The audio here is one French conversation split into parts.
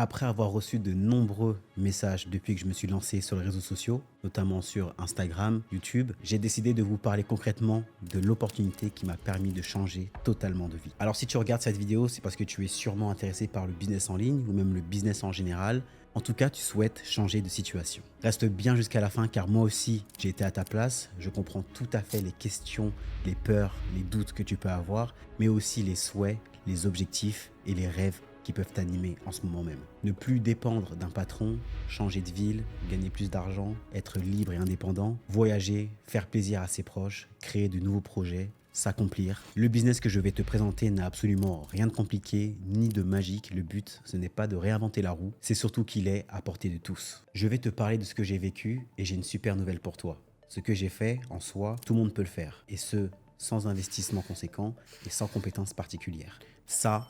Après avoir reçu de nombreux messages depuis que je me suis lancé sur les réseaux sociaux, notamment sur Instagram, YouTube, j'ai décidé de vous parler concrètement de l'opportunité qui m'a permis de changer totalement de vie. Alors si tu regardes cette vidéo, c'est parce que tu es sûrement intéressé par le business en ligne ou même le business en général. En tout cas, tu souhaites changer de situation. Reste bien jusqu'à la fin car moi aussi, j'ai été à ta place. Je comprends tout à fait les questions, les peurs, les doutes que tu peux avoir, mais aussi les souhaits, les objectifs et les rêves qui peuvent t'animer en ce moment même. Ne plus dépendre d'un patron, changer de ville, gagner plus d'argent, être libre et indépendant, voyager, faire plaisir à ses proches, créer de nouveaux projets, s'accomplir. Le business que je vais te présenter n'a absolument rien de compliqué ni de magique. Le but, ce n'est pas de réinventer la roue, c'est surtout qu'il est à portée de tous. Je vais te parler de ce que j'ai vécu et j'ai une super nouvelle pour toi. Ce que j'ai fait, en soi, tout le monde peut le faire. Et ce, sans investissement conséquent et sans compétences particulières. Ça,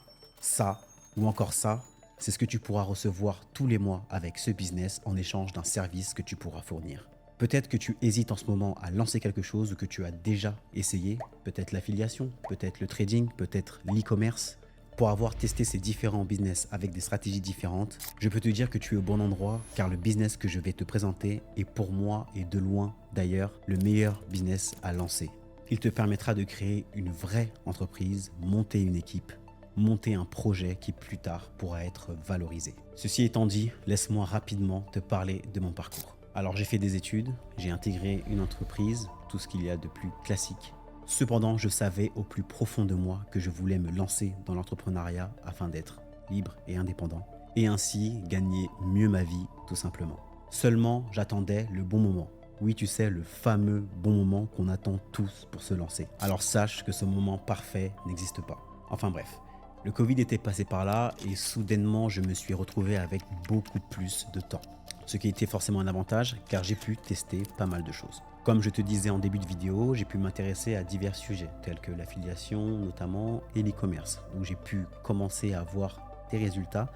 ou encore ça, c'est ce que tu pourras recevoir tous les mois avec ce business en échange d'un service que tu pourras fournir. Peut-être que tu hésites en ce moment à lancer quelque chose ou que tu as déjà essayé, peut-être l'affiliation, peut-être le trading, peut-être l'e-commerce. Pour avoir testé ces différents business avec des stratégies différentes, je peux te dire que tu es au bon endroit car le business que je vais te présenter est pour moi et de loin d'ailleurs le meilleur business à lancer. Il te permettra de créer une vraie entreprise, monter une équipe, monter un projet qui plus tard pourra être valorisé. Ceci étant dit, laisse-moi rapidement te parler de mon parcours. Alors j'ai fait des études, j'ai intégré une entreprise, tout ce qu'il y a de plus classique. Cependant, je savais au plus profond de moi que je voulais me lancer dans l'entrepreneuriat afin d'être libre et indépendant et ainsi gagner mieux ma vie tout simplement. Seulement, j'attendais le bon moment. Oui, tu sais, le fameux bon moment qu'on attend tous pour se lancer. Alors sache que ce moment parfait n'existe pas. Enfin bref. Le Covid était passé par là et soudainement je me suis retrouvé avec beaucoup plus de temps. Ce qui était forcément un avantage car j'ai pu tester pas mal de choses. Comme je te disais en début de vidéo, j'ai pu m'intéresser à divers sujets tels que l'affiliation notamment et l'e-commerce où j'ai pu commencer à voir des résultats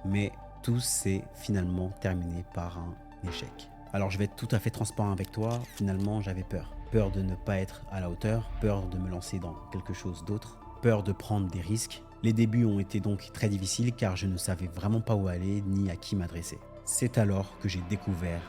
mais tout s'est finalement terminé par un échec. Alors je vais être tout à fait transparent avec toi, finalement j'avais peur. Peur de ne pas être à la hauteur, peur de me lancer dans quelque chose d'autre, peur de prendre des risques. Les débuts ont été donc très difficiles car je ne savais vraiment pas où aller ni à qui m'adresser. C'est alors que j'ai découvert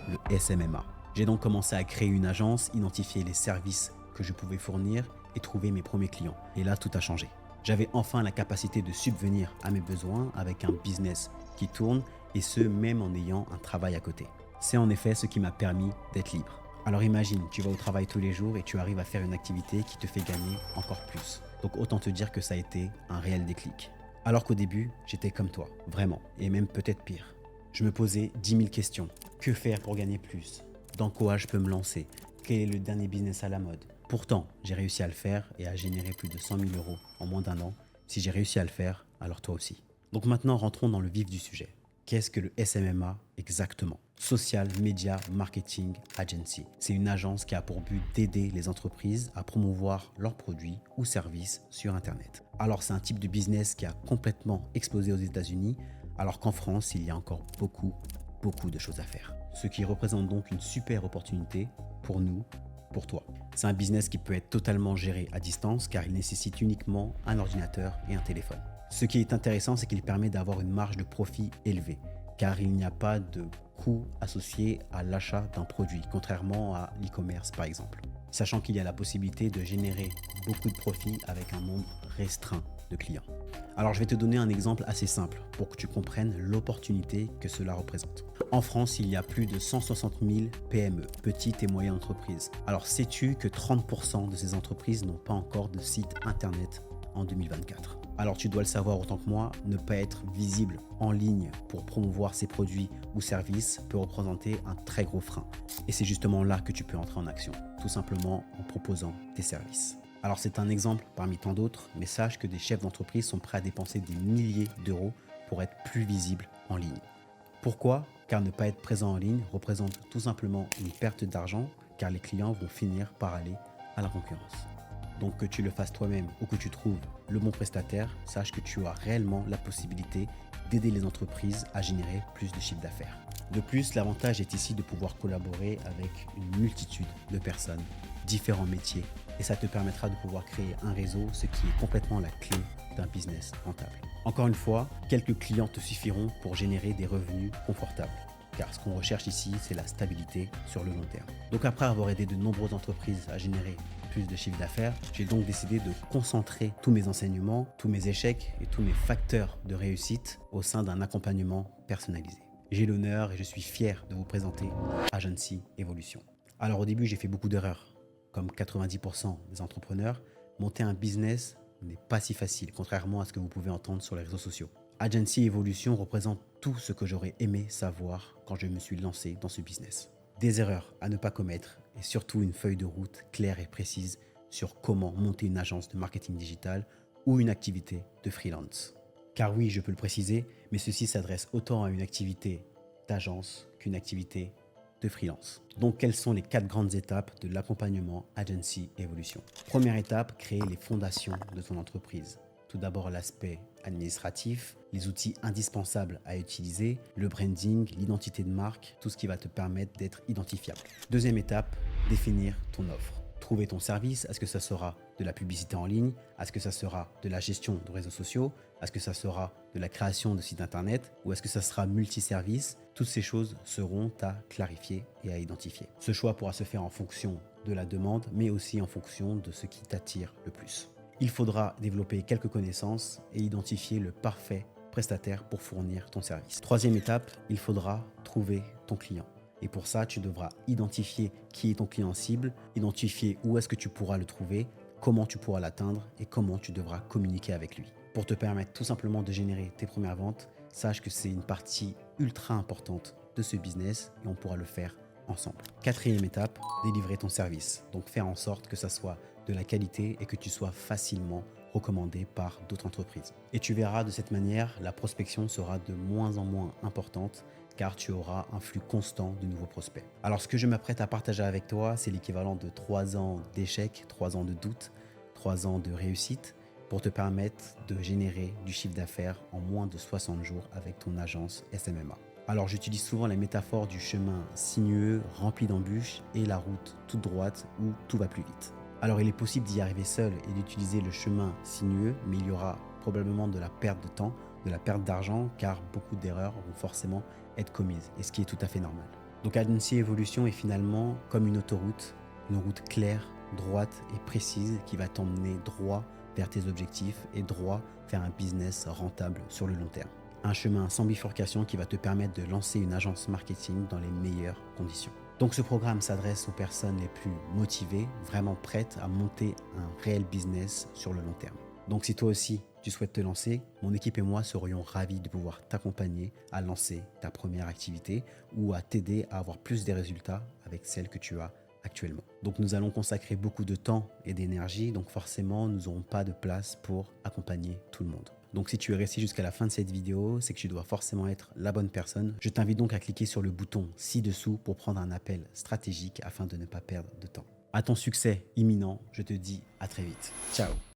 le SMMA. J'ai donc commencé à créer une agence, identifier les services que je pouvais fournir et trouver mes premiers clients. Et là, tout a changé. J'avais enfin la capacité de subvenir à mes besoins avec un business qui tourne et ce, même en ayant un travail à côté. C'est en effet ce qui m'a permis d'être libre. Alors imagine, tu vas au travail tous les jours et tu arrives à faire une activité qui te fait gagner encore plus. Donc autant te dire que ça a été un réel déclic. Alors qu'au début, j'étais comme toi, vraiment, et même peut-être pire. Je me posais 10 000 questions. Que faire pour gagner plus? Dans quoi je peux me lancer? Quel est le dernier business à la mode? Pourtant, j'ai réussi à le faire et à générer plus de 100 000 € en moins d'un an. Si j'ai réussi à le faire, alors toi aussi. Donc maintenant, rentrons dans le vif du sujet. Qu'est-ce que le SMMA exactement? Social Media Marketing Agency. C'est une agence qui a pour but d'aider les entreprises à promouvoir leurs produits ou services sur Internet. Alors c'est un type de business qui a complètement explosé aux États-Unis, alors qu'en France, il y a encore beaucoup de choses à faire. Ce qui représente donc une super opportunité pour nous, pour toi. C'est un business qui peut être totalement géré à distance car il nécessite uniquement un ordinateur et un téléphone. Ce qui est intéressant, c'est qu'il permet d'avoir une marge de profit élevée car il n'y a pas de coût associé à l'achat d'un produit, contrairement à l'e-commerce par exemple. Sachant qu'il y a la possibilité de générer beaucoup de profits avec un nombre restreint de clients. Alors je vais te donner un exemple assez simple pour que tu comprennes l'opportunité que cela représente. En France, il y a plus de 160 000 PME, petites et moyennes entreprises. Alors sais-tu que 30% de ces entreprises n'ont pas encore de site internet en 2024? Alors tu dois le savoir autant que moi, ne pas être visible en ligne pour promouvoir ses produits ou services peut représenter un très gros frein. Et c'est justement là que tu peux entrer en action, tout simplement en proposant tes services. Alors c'est un exemple parmi tant d'autres, mais sache que des chefs d'entreprise sont prêts à dépenser des milliers d'euros pour être plus visibles en ligne. Pourquoi? Car ne pas être présent en ligne représente tout simplement une perte d'argent, car les clients vont finir par aller à la concurrence. Donc que tu le fasses toi-même ou que tu trouves le bon prestataire, sache que tu as réellement la possibilité d'aider les entreprises à générer plus de chiffre d'affaires. De plus, l'avantage est ici de pouvoir collaborer avec une multitude de personnes différents métiers et ça te permettra de pouvoir créer un réseau, ce qui est complètement la clé d'un business rentable. Encore une fois, quelques clients te suffiront pour générer des revenus confortables. Car ce qu'on recherche ici, c'est la stabilité sur le long terme. Donc après avoir aidé de nombreuses entreprises à générer plus de chiffre d'affaires, j'ai donc décidé de concentrer tous mes enseignements, tous mes échecs et tous mes facteurs de réussite au sein d'un accompagnement personnalisé. J'ai l'honneur et je suis fier de vous présenter Agency Evolution. Alors au début, j'ai fait beaucoup d'erreurs. Comme 90% des entrepreneurs, monter un business n'est pas si facile, contrairement à ce que vous pouvez entendre sur les réseaux sociaux. Agency Evolution représente tout ce que j'aurais aimé savoir quand je me suis lancé dans ce business. Des erreurs à ne pas commettre et surtout une feuille de route claire et précise sur comment monter une agence de marketing digital ou une activité de freelance. Car oui, je peux le préciser, mais ceci s'adresse autant à une activité d'agence qu'une activité de freelance. Donc, quelles sont les 4 grandes étapes de l'accompagnement Agency Evolution? Première étape, créer les fondations de ton entreprise. Tout d'abord, l'aspect administratif, les outils indispensables à utiliser, le branding, l'identité de marque, tout ce qui va te permettre d'être identifiable. Deuxième étape, définir ton offre. Trouver ton service, est-ce que ça sera de la publicité en ligne, est-ce que ça sera de la gestion de réseaux sociaux, est-ce que ça sera de la création de sites internet ou est-ce que ça sera multiservice? Toutes ces choses seront à clarifier et à identifier. Ce choix pourra se faire en fonction de la demande, mais aussi en fonction de ce qui t'attire le plus. Il faudra développer quelques connaissances et identifier le parfait prestataire pour fournir ton service. Troisième étape, il faudra trouver ton client. Et pour ça, tu devras identifier qui est ton client cible, identifier où est-ce que tu pourras le trouver, comment tu pourras l'atteindre et comment tu devras communiquer avec lui. Pour te permettre tout simplement de générer tes premières ventes, sache que c'est une partie ultra importante de ce business et on pourra le faire ensemble. Quatrième étape, délivrer ton service. Donc faire en sorte que ça soit de la qualité et que tu sois facilement recommandé par d'autres entreprises. Et tu verras de cette manière, la prospection sera de moins en moins importante car tu auras un flux constant de nouveaux prospects. Alors ce que je m'apprête à partager avec toi, c'est l'équivalent de 3 ans d'échecs, 3 ans de doute, 3 ans de réussite pour te permettre de générer du chiffre d'affaires en moins de 60 jours avec ton agence SMMA. Alors j'utilise souvent la métaphore du chemin sinueux, rempli d'embûches et la route toute droite où tout va plus vite. Alors il est possible d'y arriver seul et d'utiliser le chemin sinueux, mais il y aura probablement de la perte de temps, de la perte d'argent, car beaucoup d'erreurs vont forcément être commises, et ce qui est tout à fait normal. Donc Agency Evolution est finalement comme une autoroute, une route claire, droite et précise qui va t'emmener droit vers tes objectifs et droit vers un business rentable sur le long terme. Un chemin sans bifurcation qui va te permettre de lancer une agence marketing dans les meilleures conditions. Donc ce programme s'adresse aux personnes les plus motivées, vraiment prêtes à monter un réel business sur le long terme. Donc si toi aussi tu souhaites te lancer, mon équipe et moi serions ravis de pouvoir t'accompagner à lancer ta première activité ou à t'aider à avoir plus de résultats avec celle que tu as actuellement. Donc nous allons consacrer beaucoup de temps et d'énergie, donc forcément nous n'aurons pas de place pour accompagner tout le monde. Donc si tu es resté jusqu'à la fin de cette vidéo, c'est que tu dois forcément être la bonne personne. Je t'invite donc à cliquer sur le bouton ci-dessous pour prendre un appel stratégique afin de ne pas perdre de temps. À ton succès imminent, je te dis à très vite. Ciao.